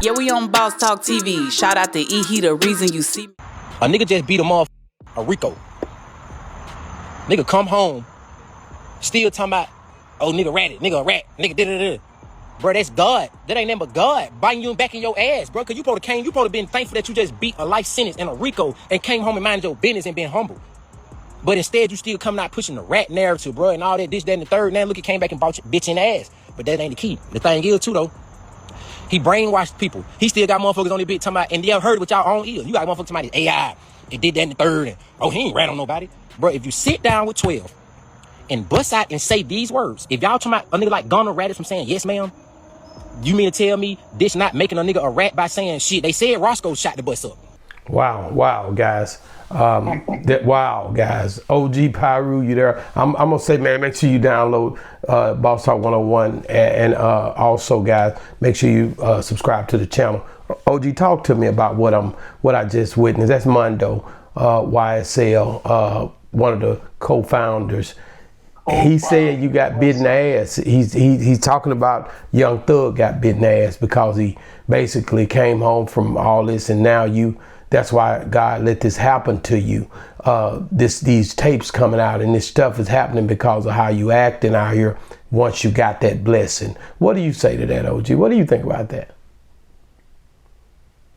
Yeah, we on Boss Talk TV. Shout out to E. He the reason you see me. A nigga just beat a Rico. Nigga come home, still talking about, oh, nigga ratted, nigga a rat, nigga da-da-da. Bro, that's God. That ain't nothing but God biting you back in your ass, bro. Cause you probably been thankful that you just beat a life sentence in a Rico and came home and minded your business and been humble. But instead, you still coming out pushing the rat narrative, bro, and all that, this, that, and the third. Now look, he came back and bought your bitch in the ass. But that ain't the key. The thing is, too, though, he brainwashed people. He still got motherfuckers on the bitch talking about, and y'all heard it with y'all own ears. You got motherfuckers talking about AI, and did that in the third, and, oh, he ain't rat on nobody. Bro, if you sit down with 12 and bust out and say these words, if y'all talking about a nigga like Gunna ratted from saying, yes, ma'am, you mean to tell me this not making a nigga a rat by saying shit? They said Roscoe shot the bus up. Wow, guys. Wow, guys. OG Pyru, you there? I'm gonna say, man, make sure you download Boss Talk 101, and also, guys, make sure you subscribe to the channel. OG, talk to me about what I just witnessed. That's Mondo, YSL, one of the co-founders. He said you got bitten ass. He's talking about Young Thug got bitten ass because he basically came home from all this, and now that's why God let this happen to you. These tapes coming out and this stuff is happening because of how you acting out here once you got that blessing. What do you say to that, OG? What do you think about that?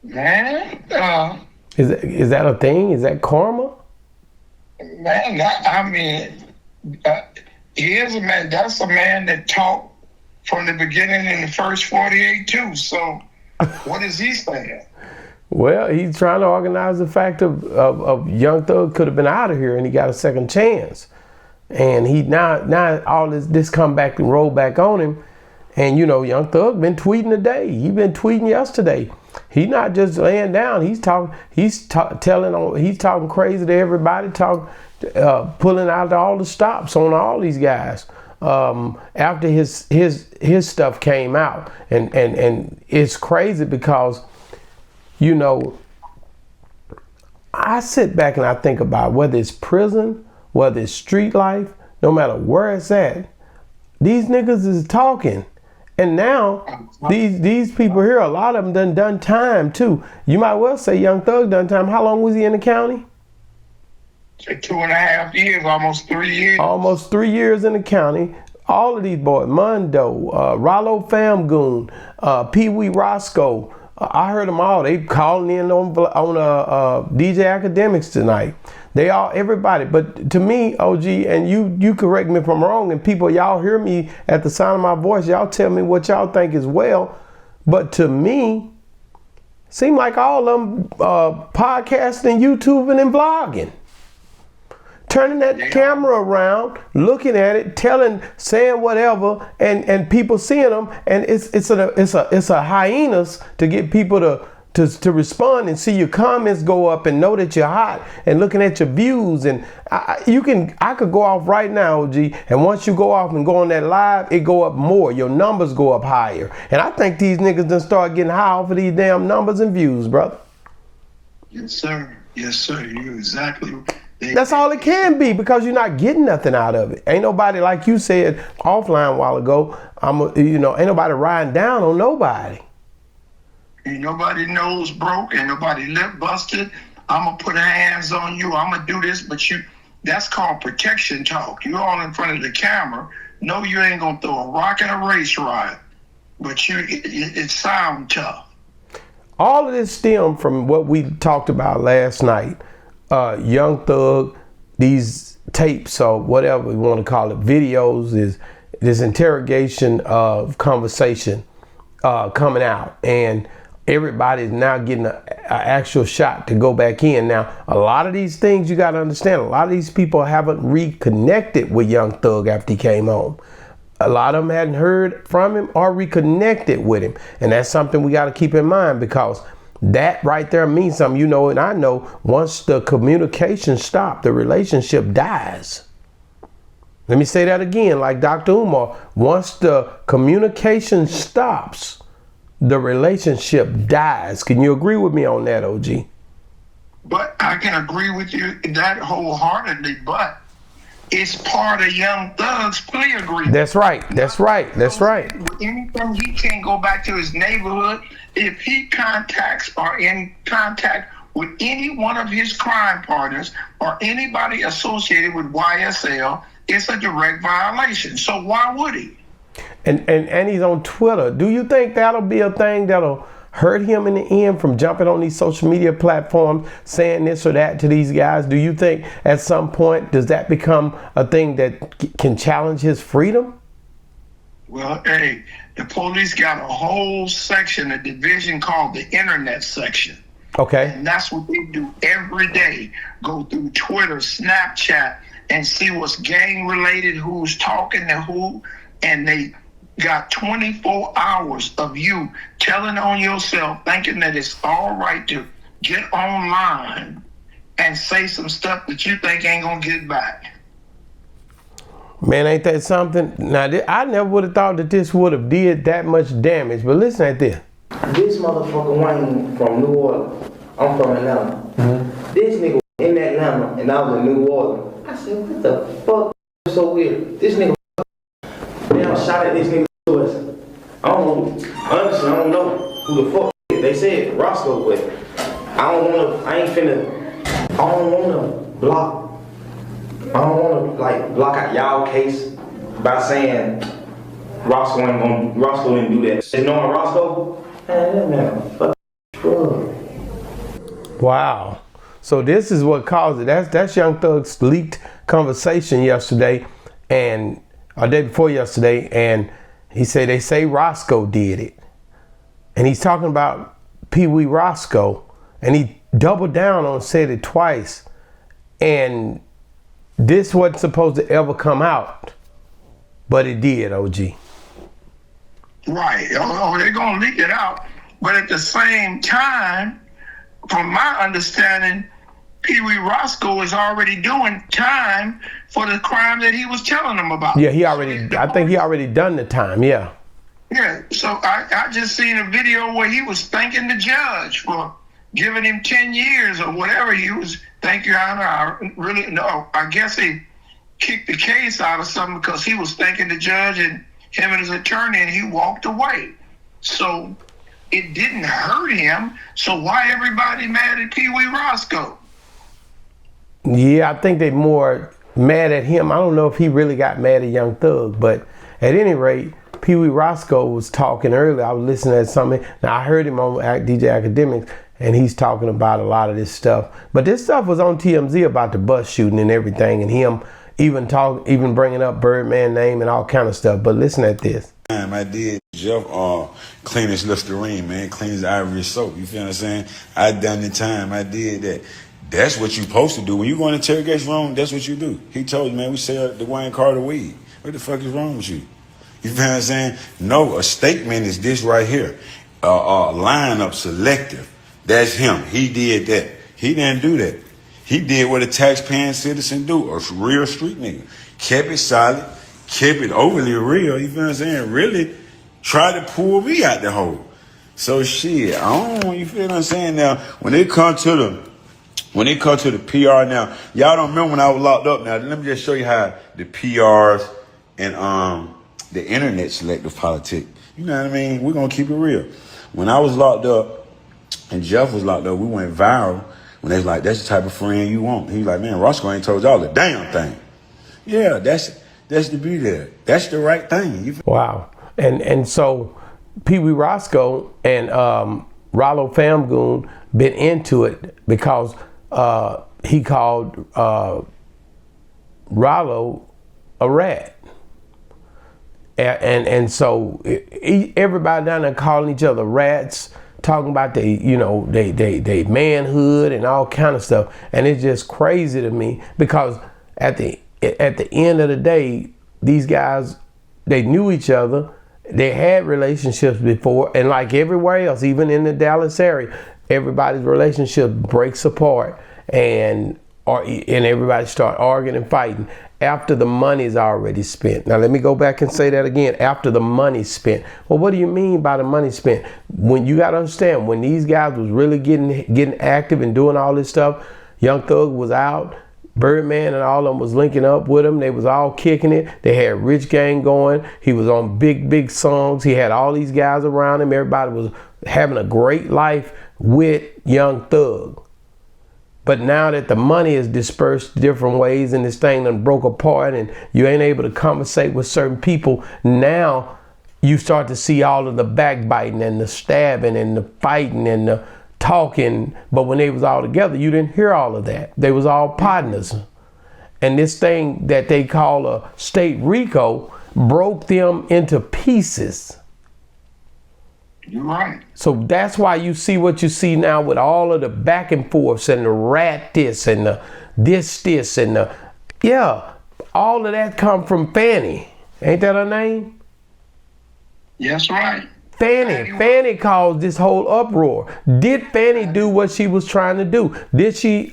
Man, is that a thing? Is that karma? Man, I mean, he is a man. That's a man that talked from the beginning in the first 48 too. So, what is he saying? Well, he's trying to organize the fact of Young Thug could have been out of here and he got a second chance, and he now all this come back and roll back on him. And you know, Young Thug been tweeting today. He been tweeting yesterday. He's not just laying down. He's talking crazy to everybody. Pulling out all the stops on all these guys. After his stuff came out, and it's crazy because, you know, I sit back and I think about whether it's prison, whether it's street life, no matter where it's at, these niggas is talking. And now these people here, a lot of them done time too. You might well say Young Thug done time. How long was he in the county? 2.5 years, almost 3 years. Almost 3 years in the county. All of these boys, Mondo, Ralo Famgoon, Pee Wee Roscoe. I heard them all. They calling in on DJ Academics tonight. They all, everybody. But to me, OG, and you correct me if I'm wrong, and people, y'all hear me at the sound of my voice, y'all tell me what y'all think as well. But to me, seem like all of them podcasting, YouTubing, and vlogging. Turning that camera around, looking at it, saying whatever, and people seeing them, and it's a hyenas to get people to respond and see your comments go up and know that you're hot and looking at your views. And I could go off right now, OG, and once you go off and go on that live, it go up more. Your numbers go up higher, and I think these niggas done start getting high off of these damn numbers and views, brother. Yes, sir. Yes, sir. You're exactly. That's all it can be, because you're not getting nothing out of it. Ain't nobody, like you said offline a while ago, ain't nobody riding down on nobody. Ain't nobody nose broke, ain't nobody lip busted. I'm gonna put hands on you, I'm gonna do this, but that's called protection talk. You're all in front of the camera. No, you ain't gonna throw a rock in a race ride, but it sound tough. All of this stemmed from what we talked about last night. Young Thug, these tapes or whatever you want to call it, videos, is this interrogation of conversation coming out, and everybody's now getting an actual shot to go back in. Now, a lot of these things you got to understand, a lot of these people haven't reconnected with Young Thug after he came home. A lot of them hadn't heard from him or reconnected with him, and that's something we got to keep in mind, because that right there means something. You know, and I know, once the communication stops, the relationship dies. Let me say that again, like Dr. Umar. Once the communication stops, the relationship dies. Can you agree with me on that, OG? But I can agree with you that wholeheartedly, but It's part of Young Thug's plea agreement. That's right. That's right. That's right. Anything he can't go back to his neighborhood. If he contacts or in contact with any one of his crime partners or anybody associated with YSL, it's a direct violation. So why would he? And he's on Twitter. Do you think that'll be a thing that'll hurt him in the end from jumping on these social media platforms, saying this or that to these guys? Do you think at some point does that become a thing that can challenge his freedom? Well, hey, the police got a whole section, a division called the internet section. Okay. And that's what they do every day. Go through Twitter, Snapchat, and see what's gang related, who's talking to who, and they got 24 hours of you telling on yourself, thinking that it's all right to get online and say some stuff that you think ain't gonna get back. Man, ain't that something? Now, I never would have thought that this would have did that much damage, but listen at this. This motherfucker Wayne from New Orleans. I'm from Atlanta. Mm-hmm. This nigga in Atlanta and I was in New Orleans. I said, what the fuck? So weird. This nigga now shot at this nigga to us. Honestly, I don't know who the fuck it is. They said Roscoe, but I don't wanna block. I don't wanna block out y'all case by saying Roscoe didn't do that. And knowing Roscoe, man, fuck drug. Wow. So this is what caused it. That's Young Thug's leaked conversation yesterday and or day before yesterday, and he said they say Roscoe did it. And he's talking about Pee Wee Roscoe, and he doubled down on said it twice. And this wasn't supposed to ever come out, but it did, OG. Right. Oh, they're gonna leak it out, but at the same time, from my understanding, Pee Wee Roscoe is already doing time for the crime that he was telling them about. Yeah, I think he already done the time, yeah. Yeah, so I just seen a video where he was thanking the judge for giving him 10 years or whatever he was. Thank you, Honor. I really, no, I guess he kicked the case out of something because he was thanking the judge and him and his attorney, and he walked away. So it didn't hurt him. So why everybody mad at Pee Wee Roscoe? Yeah, I think they more mad at him. I don't know if he really got mad at Young Thug, but at any rate, Pee Wee Roscoe was talking earlier. I was listening to something. Now I heard him on DJ Academics, and he's talking about a lot of this stuff. But this stuff was on TMZ about the bus shooting and everything, and him even bringing up Birdman name and all kind of stuff. But listen at this. I did Jeff clean his Listerine, man, clean his ivory soap. You feel what I'm saying? I done the time. I did that. That's what you supposed to do. When you go in the interrogation room, that's what you do. He told you, man, we sell the Wayne Carter weed. What the fuck is wrong with you? You feel what I'm saying? No, a statement is this right here. Lineup selective. That's him. He did that. He didn't do that. He did what a taxpaying citizen do, a real street nigga. Kept it solid, kept it overly real, you feel what I'm saying? Really tried to pull me out the hole. So shit, I don't, you feel what I'm saying? Now, when it comes to the PR now, y'all don't remember when I was locked up. Now, let me just show you how the PRs and the internet selective politics. You know what I mean? We're gonna keep it real. When I was locked up and Jeff was locked up, we went viral when they was like, that's the type of friend you want. He was like, man, Roscoe ain't told y'all the damn thing. Yeah, that's the beauty there. That's the right thing. Wow. And so Pee Wee Roscoe and Ralo Famgoon been into it because he called Ralo a rat. And so everybody down there calling each other rats, talking about they manhood and all kind of stuff. And it's just crazy to me because at the end of the day, these guys, they knew each other. They had relationships before, and like everywhere else, even in the Dallas area, everybody's relationship breaks apart, and everybody start arguing and fighting after the money's already spent. Now let me go back and say that again. After the money's spent. Well, what do you mean by the money spent? When you gotta understand, when these guys was really getting active and doing all this stuff, Young Thug was out. Birdman and all of them was linking up with him. They was all kicking it. They had Rich Gang going. He was on big songs. He had all these guys around him. Everybody was having a great life with Young Thug. But now that the money is dispersed different ways and this thing done broke apart and you ain't able to conversate with certain people, now you start to see all of the backbiting and the stabbing and the fighting and the talking. But when they was all together, you didn't hear all of that. They was all partners. And this thing that they call a state RICO broke them into pieces. You're right. So that's why you see what you see now with all of the back and forths and the rat this and the this and the, yeah, all of that come from Fannie. Ain't that her name? Yes, right. Fannie caused this whole uproar. Did Fannie do what she was trying to do? Did she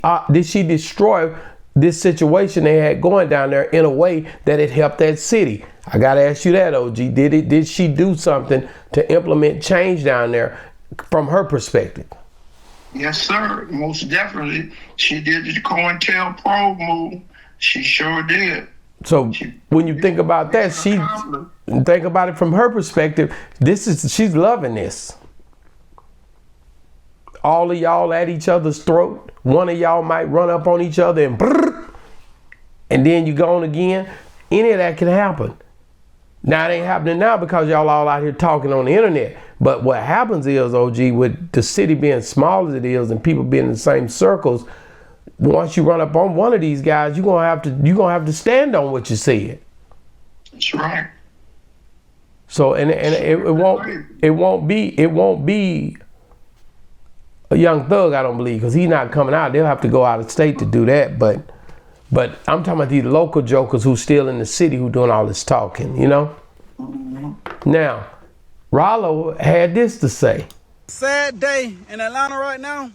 destroy this situation they had going down there in a way that it helped that city? I gotta ask you that, OG. Did she do something to implement change down there from her perspective? Yes, sir. Most definitely. She did the COINTELPRO move. She sure did. So when you think about that, think about it from her perspective. She's loving this. All of y'all at each other's throat. One of y'all might run up on each other and then you gone again. Any of that can happen. Now it ain't happening now because y'all all out here talking on the internet. But what happens is, OG, with the city being small as it is and people being in the same circles, once you run up on one of these guys, you're gonna have to stand on what you said. That's right. So and it won't be a Young Thug, I don't believe, because he's not coming out. They'll have to go out of state to do that. But I'm talking about these local jokers who's still in the city who doing all this talking, you know? Mm-hmm. Now, Ralo had this to say. Sad day in Atlanta right now.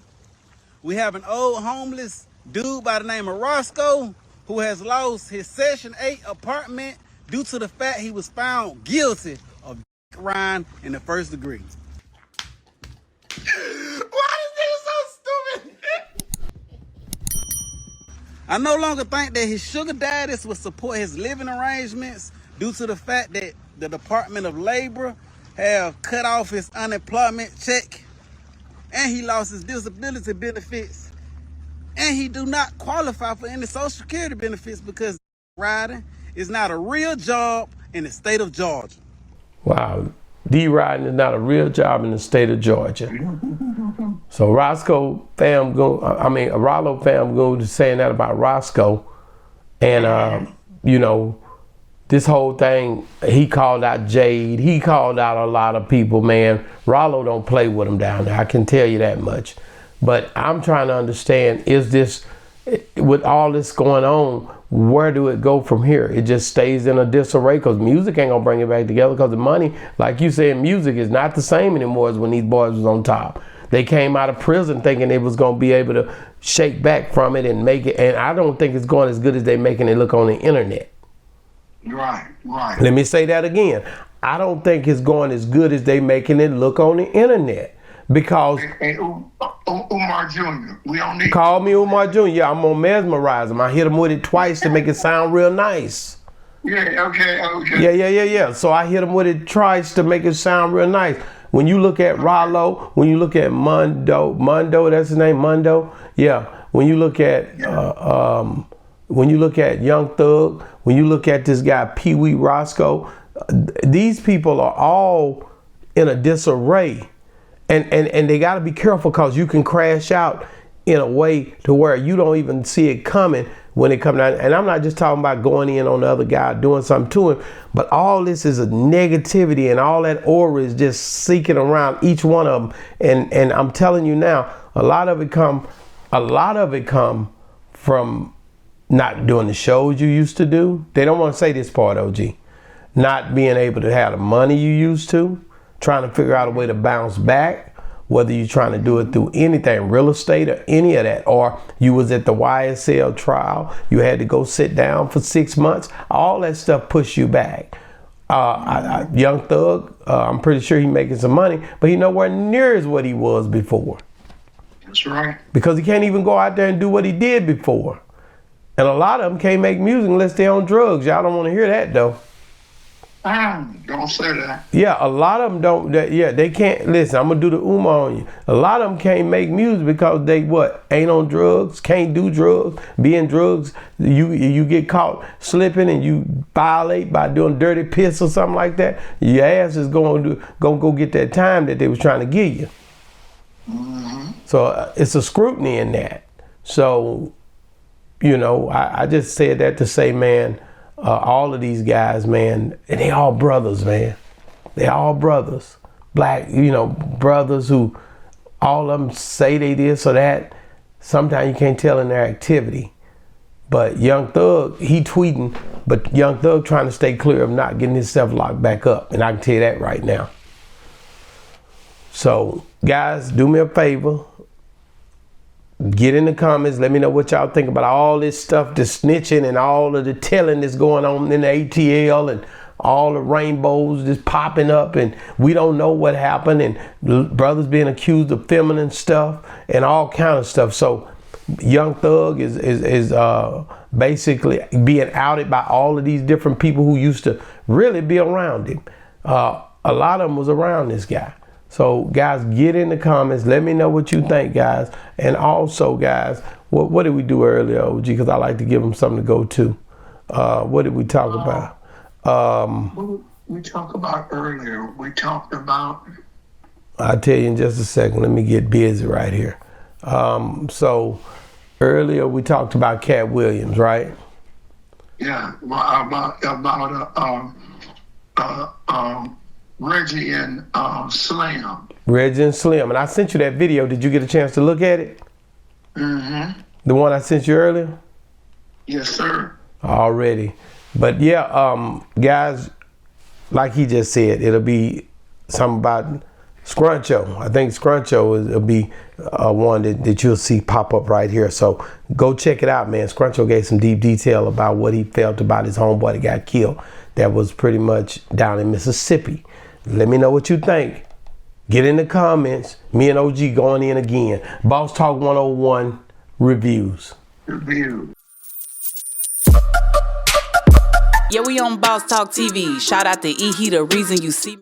We have an old homeless dude by the name of Roscoe who has lost his Section 8 apartment due to the fact he was found guilty of riding in the first degree. Why is this so stupid? I no longer think that his sugar daddies would support his living arrangements due to the fact that the Department of Labor have cut off his unemployment check and he lost his disability benefits and he do not qualify for any Social Security benefits because riding is not a real job in the state of Georgia. Wow. D-riding is not a real job in the state of Georgia. So Ralo fam go to saying that about Roscoe. And, you know, this whole thing, he called out Jade. He called out a lot of people, man. Ralo don't play with them down there. I can tell you that much. But I'm trying to understand, is this, with all this going on, where do it go from here? It just stays in a disarray because music ain't gonna bring it back together because the money, like you said, music is not the same anymore as when these boys was on top. They came out of prison thinking they was gonna be able to shake back from it and make it, and I don't think it's going as good as they making it look on the internet. Right. Let me say that again. I don't think it's going as good as they making it look on the internet. Because Umar Jr., we don't need. Call me Umar Jr. Yeah, I'm gonna mesmerize him. I hit him with it twice to make it sound real nice. Yeah, okay. Yeah. So I hit him with it twice to make it sound real nice. When you look at Ralo, when you look at Mondo, that's his name, Mondo. Yeah. When you look at Young Thug, when you look at this guy Pee Wee Roscoe, these people are all in a disarray. And they got to be careful because you can crash out in a way to where you don't even see it coming when it comes down. And I'm not just talking about going in on the other guy, doing something to him, but all this is a negativity and all that aura is just seeking around each one of them. And I'm telling you now, a lot of it come from not doing the shows you used to do. They don't want to say this part, OG. Not being able to have the money you used to. Trying to figure out a way to bounce back, whether you're trying to do it through anything, real estate or any of that, or you was at the YSL trial, you had to go sit down for 6 months, all that stuff pushed you back. Young Thug, I'm pretty sure he's making some money, but he's nowhere near as what he was before. That's right. Because he can't even go out there and do what he did before. And a lot of them can't make music unless they're on drugs. Y'all don't want to hear that though. Don't say that. Yeah, a lot of them don't. They can't. Listen, I'm gonna do the on you. A lot of them can't make music because they ain't on drugs, can't do drugs, be in drugs. You get caught slipping and you violate by doing dirty piss or something like that. Your ass is gonna go get that time that they was trying to give you. Mm-hmm. So it's a scrutiny in that. So, I just said that to say, man. All of these guys, man, and they all brothers, man. They all brothers. Black, brothers who all of them say they this or that. Sometimes you can't tell in their activity. But Young Thug, he tweeting, but Young Thug trying to stay clear of not getting himself locked back up. And I can tell you that right now. So, guys, do me a favor. Get in the comments. Let me know what y'all think about all this stuff, the snitching and all of the telling that's going on in the ATL and all the rainbows just popping up and we don't know what happened and brothers being accused of feminine stuff and all kind of stuff. So Young Thug is basically being outed by all of these different people who used to really be around him. A lot of them was around this guy. So guys, get in the comments. Let me know what you think, guys. And also, guys, what did we do earlier, OG? Because I like to give them something to go to. What did we talk about? We talked about earlier. We talked about. I'll tell you in just a second. Let me get busy right here. So earlier we talked about Cat Williams, right? Yeah, about Reggie and Slim. Reggie and Slim. And I sent you that video. Did you get a chance to look at it? Mm-hmm. The one I sent you earlier? Yes, sir. Already. But yeah, guys, like he just said, it'll be something about Scruncho. I think Scruncho will be one that you'll see pop up right here. So go check it out, man. Scruncho gave some deep detail about what he felt about his homeboy that got killed. That was pretty much down in Mississippi. Let me know what you think. Get in the comments. Me and OG going in again. Boss Talk 101 reviews. Yeah, we on Boss Talk TV. Shout out to E. He the reason you see me.